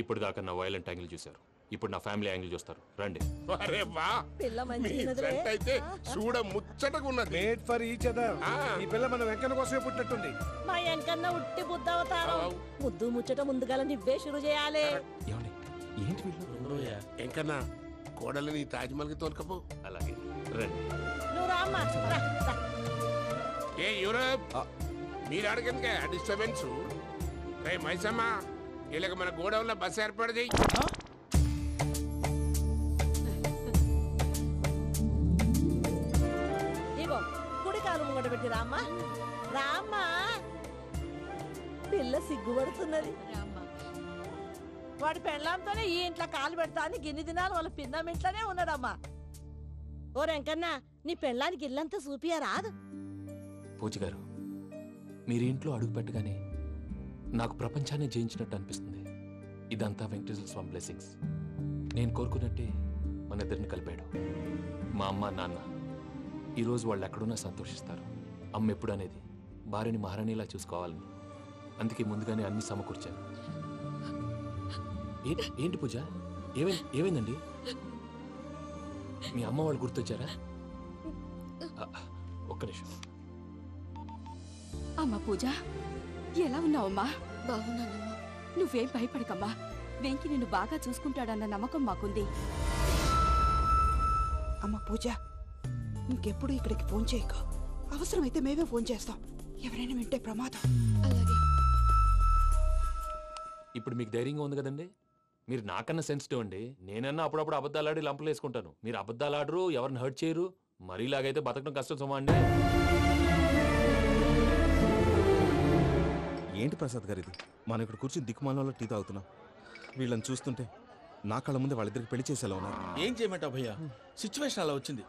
ఇప్పుడు దాకా నా వైలెంట్ యాంగిల్ చూశారు, ఇప్పుడు నా ఫ్యామిలీ యాంగిల్ చూస్తారు. రండి. అరే వా, పిల్ల మీ మంచిది ఫ్రెండ్ అయితే చూడ ముచ్చటగా ఉన్నది. Made for each other. ఈ పిల్ల మన వెంకన్న కోసమే పుట్టినట్టుంది. మా వెంకన్న ఉట్టి బుద్ధవతారం. ముద్దు ముచ్చట ముందుగా నువ్వే షురు చేయాలి. ఏమండి ఏంటి వీళ్ళు? ఎంకన్నా కోడలిని తాజ్మహల్ కి తోలుకపో. అలాగే రండి. నువ్వు రామ్మా, రా, రా. ఏ యూరప్, మీరు అడగనుక డిస్టర్బెన్స్. రే మైసమ్మ, ఇలాగ మన గోడౌన్లో బస్సు ఏర్పాటు చేయి. ఇగో కుడి కాలు ముంగట పెట్టి రామ్మా, రామ్మా. పిల్ల సిగ్గుపడుతున్నది. వాడి పెళ్ళాంతోనే ఈ ఇంట్లో కాలు పెడతా అని గిన్ని దినాలు వాళ్ళ పిన్నం ఇంట్లోనే ఉన్నాడమ్మా. ఓ వెంకన్న, నీ పెళ్ళానికి ఇల్లంతా చూపియా రాదు. పూజ గారు, మీరు ఇంట్లో అడుగు పెట్టగానే నాకు ప్రపంచాన్ని జయించినట్టు అనిపిస్తుంది. ఇదంతా వెంకటేశ్వర స్వామి బ్లెస్సింగ్స్. నేను కోరుకున్నట్టే మన ఇద్దరిని కలిపాడు. మా అమ్మ నాన్న ఈరోజు వాళ్ళు ఎక్కడున్నా సంతోషిస్తారు. అమ్మ ఎప్పుడు అనేది భార్యని మహారాణిలా చూసుకోవాలని, అందుకే ముందుగానే అన్ని సమకూర్చాను. ఏంటి పూజ, ఏమైందండి? మీ అమ్మ వాళ్ళు గుర్తొచ్చారా? ఒక్క నిమిషం. అమ్మా పూజ, ఎలా ఉన్నావమ్మా? బాగున్నానమ్మా. నువ్వేం భయపడకమ్మా, వెంకి నిన్ను బాగా చూసుకుంటాడన్న నమ్మకం మాకుంది. అమ్మ పూజ, ఇంకెప్పుడు ఇక్కడికి ఫోన్ చేయకు. అవసరమైతే మేమే ఫోన్ చేస్తాం. ఎవరైనా వింటే ప్రమాదం. అలాగే. ఇప్పుడు మీకు ధైర్యంగా ఉంది కదండి? మీరు నాకన్నా సెన్సిటివ్ అండి. నేనన్నా అప్పుడప్పుడు అబద్ధాలాడి లంపలు వేసుకుంటాను. మీరు అబద్ధాలు ఆడరు, ఎవరిని హర్ట్ చేయరు. మరీలాగైతే బతకడం కష్టం సుమా అండి. ఏంటి ప్రసాద్ గారు ఇది? మనం ఇక్కడ కూర్చుని దిక్కుమాలలో టీ తాగుతున్నాం. వీళ్ళని చూస్తుంటే నా కళ్ళ ముందే వాళ్ళిద్దరికి పెళ్లి చేసేలా ఉన్నారు. ఏం చేయమంటావు భయ్యా, సిచ్యువేషన్ అలా వచ్చింది.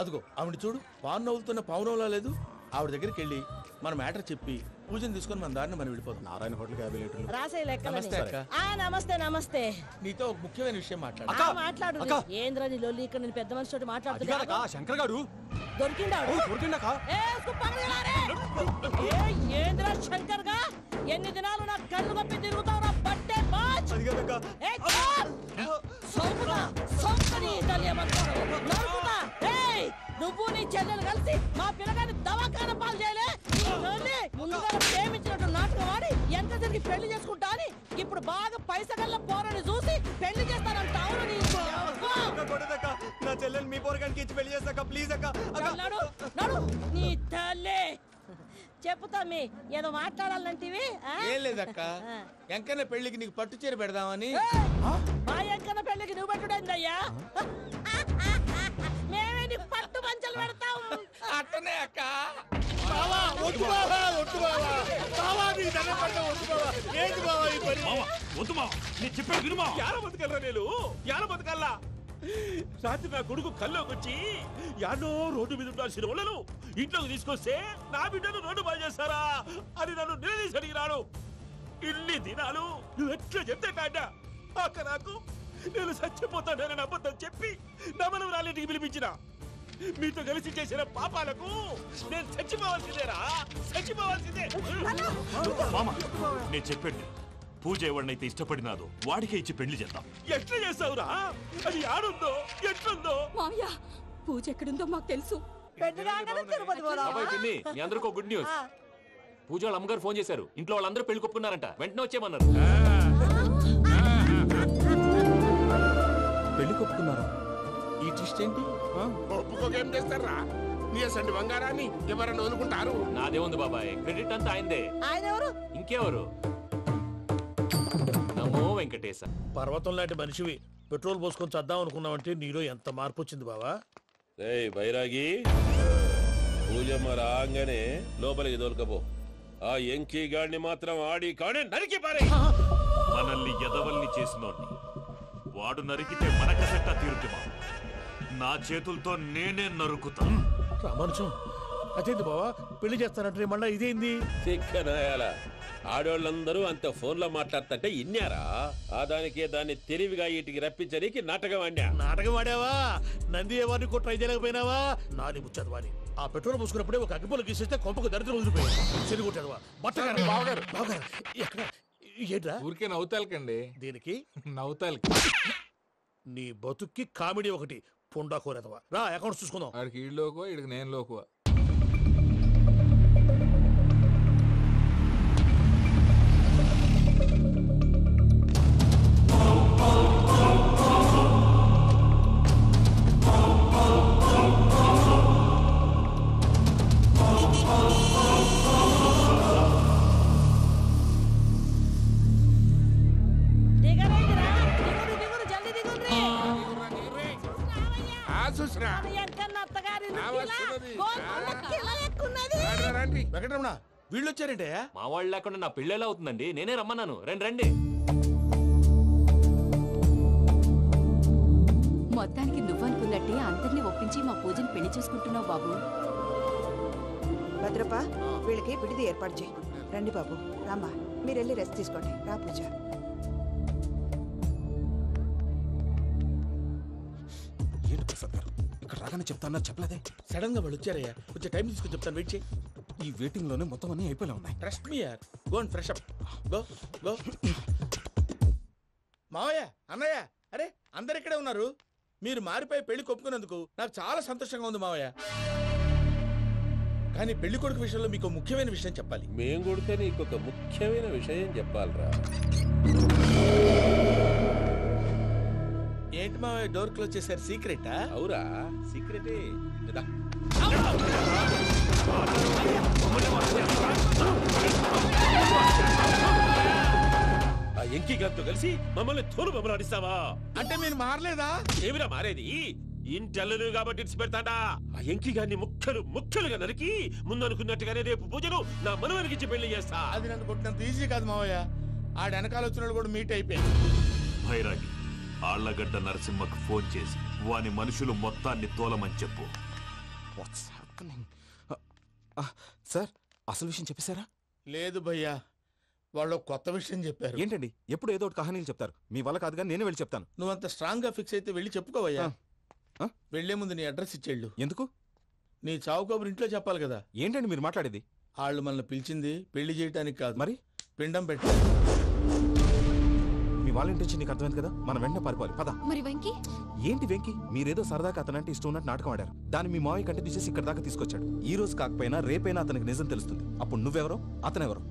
అదిగో ఆవిడ చూడు, పావు నవ్వుతున్న పావునవ్వులా లేదు. ఆవిడ దగ్గరికి వెళ్ళి మన మ్యాటర్ చెప్పి పూజను తీసుకొని మన దారిని మనం వెళ్ళిపోతాం. నారాయణ హోటల్ 50 లీటర్లు. రాసే లెక్కలని. నమస్తే అక్క. నమస్తే నమస్తే. నీతో ఒక ముఖ్యమైన విషయం మాట్లాడు. మాట్లాడు. ఏంద్రా నీ లొల్లి? ఇక్కడ నేను పెద్ద మనిషితో మాట్లాడుతున్నా. శంకర్ గారు దొరికిండాడు. ఏంద్రా శంకర్ గా? ఎన్ని దినాలు నా కళ్ళు కప్పి తిరుగుతావు నా బట్టే బాచ్. నువ్వు నీ చెల్లెలు కలిసి మా పిల్లగాని దవాఖాన పాలు చేయలే. ముందుగా ప్రేమించినట్టు నాటకం ఆడి ఎంత తిరిగి పెళ్లి చేసుకుంటా అని ఇప్పుడు బాగా పైసగల్ల పోరని చూసి పెళ్లి చేస్తానంట. అవును నా చెల్లెలు మీ పోరగానికి ఇచ్చి పెళ్లి చేస్తాక ప్లీజ్ అక్క. నీ తల్లి చెప్పుతా. మీ ఏదో మాట్లాడాలంటివి? ఏం లేదక్క, ఎంకన్న పెళ్లికి నీకు పట్టు చీర పెడదామని. మా ఎంకన్న పెళ్లికి నువ్వు పెట్టుడైందయ్యా? మేమే నీ పట్టు పంచలు పెడతాం. అట్టనే అక్క. రాత్రి నా కొడుకు కల్లోకి వచ్చి యాడో రోడ్డు మీద ఉండాల్సిన వాళ్ళను ఇంట్లోకి తీసుకొస్తే నా బిడ్డను రోడ్డు బాగా చేస్తారా అని నన్ను నిలదీసి అడిగినాడు. ఇన్ని దినాలు నువ్వు ఎట్లా చెప్తే కాట అక్క నాకు నేను చచ్చిపోతానని అబద్ధం చెప్పి నమ్మనం రాలేటికి పిలిపించిన. మీతో కలిసి చేసిన పాపాలకు నేను చచ్చిపోవాల్సిందేరా, చచ్చిపోవాల్సిందే. మామ నేను చెప్పండి, పూజ ఎవరినైతే ఇష్టపడినాదో వాడికే ఇచ్చి పెళ్లి చేద్దాం. ఎట్లా చేస్తావురా? అది ఆడుందో ఎట్లుందో? మామయ్య, పూజ ఎక్కడుందో మాకు తెలుసు. మీ అందరికీ గుడ్ న్యూస్. పూజ వాళ్ళ అమ్మగారు ఫోన్ చేశారు. ఇంట్లో వాళ్ళందరూ పెళ్లి కొప్పుకున్నారంట. వెంటనే వచ్చేయమన్నారు. పెళ్లి కొప్పుకున్నారా? ఈ ట్విస్ట్ ఏంటి? ఒప్పుకోకేం చేస్తారా? నీ అసంటి బంగారాన్ని ఎవరన్నా వదులుకుంటారు? నాదేముంది బాబాయ్, క్రెడిట్ అంతా ఆయనదే. ఆయన ఎవరు? ఇంకెవరు? నమో వెంకటేశ. పర్వతం లాంటి మనిషివి పెట్రోల్ పోసుకొని చద్దాం అనుకున్నావంటే నీలో ఎంత మార్పు వచ్చింది బావా. బైరాగి, పూజమ్మ రాగానే లోపలికి దొరకపో. ఆ ఎంకీ గాడిని మాత్రం ఆడి కాడే నరికి పారే. మనల్ని ఎదవల్ని చేసినోడ్ని వాడు నరికితే మనకసెట్టా తీరుతుమా? నా చేతులతో నేనే నరుకుతా. రామానుజం, అదేంది బావా పెళ్లి చేస్తానంటే మళ్ళా ఇదేంది? తిక్కనాయాల ఆడోళ్ళందరూ అంత ఫోన్ లో మాట్లాడుతుంటే ఇన్నారా? ఆ దానికే దాన్ని తెలివిగా ఇటుకి రప్పించడానికి నాటకం ఆడా. నాటకం ఆడావా? నంది ఎవరిని కూడా ట్రై చేయలేకపోయినావా? నాది ముచ్చదు వాని. ఆ పెట్రోల్ పోసుకున్నప్పుడే ఒక అగ్గిపుల్ల గీసేస్తే కొంపకు దరిద్రం వదిలిపోయాడు. చెరుగొట్టాడువా? బట్టగారు బావగారు బావగారు ఎక్కడ ఏంట్రా ఊరికే నవ్వుతాలకండి. దీనికి నవ్వుతాలకి. నీ బతుక్కి కామెడీ ఒకటి పుండా కోరేదవా. రా అకౌంట్స్ చూసుకుందాం. ఆడికి ఈడు లోకువ, ఈడికి నేను లోకువ. వెంకటరమణ వీళ్ళు వచ్చారంటే మా వాళ్ళు లేకుండా నా పెళ్ళి ఎలా అవుతుందండి? నేనే రమ్మన్నాను. రండి రండి. మొత్తానికి నువ్వనుకున్నట్టే అందరినీ ఒప్పించి మా పూజని పెళ్లి చేసుకుంటున్నావు బాబు. భద్రప్ప వీళ్ళకి విడిది ఏర్పాటు చేయి. రండి బాబు. రామ్మా మీరు వెళ్ళి రెస్ట్ తీసుకోండి. రా పూజ. ఏంటి ప్రసాద్ గారు ఇక్కడ రాగానే చెప్తాను చెప్పలేదే? సడన్ గా వాళ్ళు వచ్చారయ్యా. కొంచెం టైం తీసుకుని చెప్తాను. వెయిట్ చేయి. ఈ వెయిటింగ్ లోనే మొత్తం అన్ని అయిపోయినా ఉన్నాయి. ట్రస్ట్ మీ యార్. Go and fresh up. Go go. మావయ్య అన్నయ్య అరే అందరు ఇక్కడే ఉన్నారు. మీరు మారిపోయి పెళ్లి కొప్పుకున్నందుకు నాకు చాలా సంతోషంగా ఉంది మావయ్య. కానీ పెళ్లి కొడుకు విషయంలో మీకు ముఖ్యమైన విషయం చెప్పాలి. మేం కొడితే నీకు ఒక ముఖ్యమైన విషయం చెప్పాలరా. ఏంటి మావయ్య డోర్ క్లోజ్ చేశారు? సీక్రెటా? అవురా సీక్రెటే. ఆ ఎంకి గారితో కలిసి మమ్మల్ని తోలు బొమ్మలాడిస్తావా? అంటే మీరు మారలేదా? ఏమిరా మారేది? ఇంటల్లు కాబట్టి ఇడిచి పెడతాడా? ఆ ఎంకి గారిని ముక్కలుగా నరికి ముందనుకున్నట్టుగానే రేపు పూజలు నా మనవరికిచ్చి పెళ్లి చేస్తా. అది నన్ను కొట్టినంత ఈజీ కాదు మావయ్య. ఆడ వెనకాల వచ్చిన కూడా మీట్ అయిపోయింది. భైరాగి ఆళ్లగడ్డ నరసింహకు ఫోన్ చేసి వాని మనుషులు మొత్తాన్ని తోలమని చెప్పు. సార్ అసలు విషయం చెప్పేశారా? లేదు భయ్యా, వాళ్ళు కొత్త విషయం చెప్పారు. ఏంటండి ఎప్పుడు ఏదో ఒకటి కహానీలు చెప్తారు. మీ వల్ల కాదుగా నేనే వెళ్ళి చెప్తాను. నువ్వంత స్ట్రాంగ్ గా ఫిక్స్ అయితే వెళ్ళి చెప్పుకోవయ్యా. వెళ్లే ముందు నీ అడ్రస్ ఇచ్చేళ్ళు. ఎందుకు? నీ చావు కబురు ఇంట్లో చెప్పాలి కదా. ఏంటండి మీరు మాట్లాడేది? వాళ్ళు మనల్ని పిలిచింది పెళ్లి చేయటానికి కాదు, మరి పిండం పెట్టాలి. మీ వాళ్ళ ఇంటి నీకు అర్థమైంది కదా. మనం వెంటనే పారిపోవాలి. పద. మరి వెంకీ? ఏంటి వెంకీ? మీరేదో సరదాగా అతనంటే ఇష్టం ఉన్నట్టు నాటకం ఆడారు. దాన్ని మీ మావయ్య కంటిన్యూ చేసి ఇక్కడ దాకా తీసుకొచ్చాడు. ఈ రోజు కాకపోయినా రేపైనా అతనికి నిజం తెలుస్తుంది. అప్పుడు నువ్వెవరో అతనెవరో.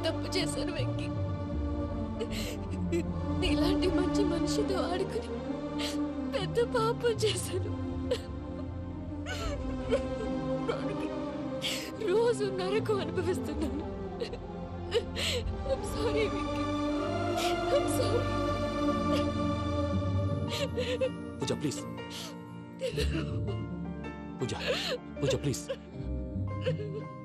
తప్పు చేశాను వెంకీ. నీలాంటి మంచి మనిషితో ఆడుకుని పెద్ద పాపం చేశాను. రోజు నరకం అనుభవిస్తున్నాను. I'm sorry, Venky. I'm sorry. Pooja please. Pooja please.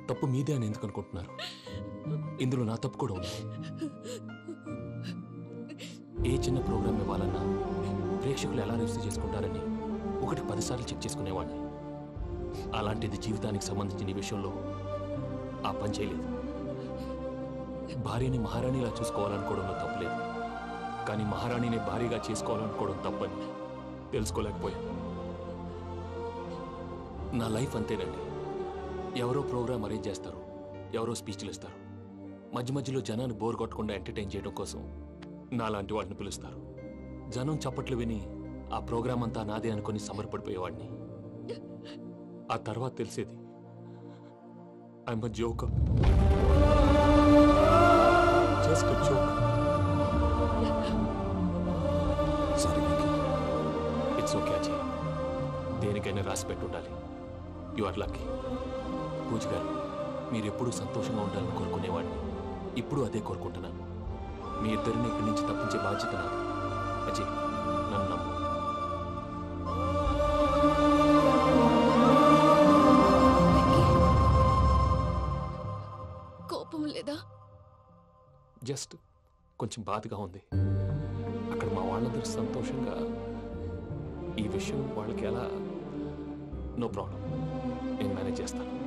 తప్పు మీదే అని ఎందుకు అనుకుంటున్నారు? ఇందులో నా తప్పు కూడా ఉంది. ఏ చిన్న ప్రోగ్రామ్ ఇవ్వాలన్నా ప్రేక్షకులు ఎలా రిసీవ్ చేసుకుంటారని 1-10 సార్లు చెక్ చేసుకునేవాడిని. అలాంటిది జీవితానికి సంబంధించిన ఈ విషయంలో ఆ పని చేయలేదు. భార్యని మహారాణిలా చూసుకోవాలనుకోవడంలో తప్పులేదు, కానీ మహారాణిని భార్యగా చేసుకోవాలనుకోవడం తప్పని తెలుసుకోలేకపోయాను. నా లైఫ్ అంతేనండి. ఎవరో ప్రోగ్రామ్ అరేంజ్ చేస్తారు, ఎవరో స్పీచ్లు ఇస్తారు. మధ్య మధ్యలో జనాన్ని బోర్ కొట్టకుండా ఎంటర్టైన్ చేయడం కోసం నాలాంటి వాడిని పిలుస్తారు. జనం చప్పట్లు విని ఆ ప్రోగ్రామ్ అంతా నాదే అనుకుని సమర్పడిపోయేవాడిని. ఆ తర్వాత తెలిసేది I'm a joker. Just a joke. It's okay Ajay. దేనికైనా రాసి పెట్టి ఉండాలి. You are lucky. పూజ గారు, మీరు ఎప్పుడూ సంతోషంగా ఉండాలని కోరుకునేవాడిని. ఇప్పుడు అదే కోరుకుంటున్నాను. మీ ఇద్దరిని ఇక్కడి నుంచి తప్పించే బాధ్యత నాది. అజయ్, నన్ను నమ్ము. కోపం లేదా? జస్ట్ కొంచెం బాధగా ఉంది. అక్కడ మా వాళ్ళందరూ సంతోషంగా ఈ విషయం వాళ్ళకి ఎలా నో ప్రాబ్లం, నేను మేనేజ్ చేస్తాను.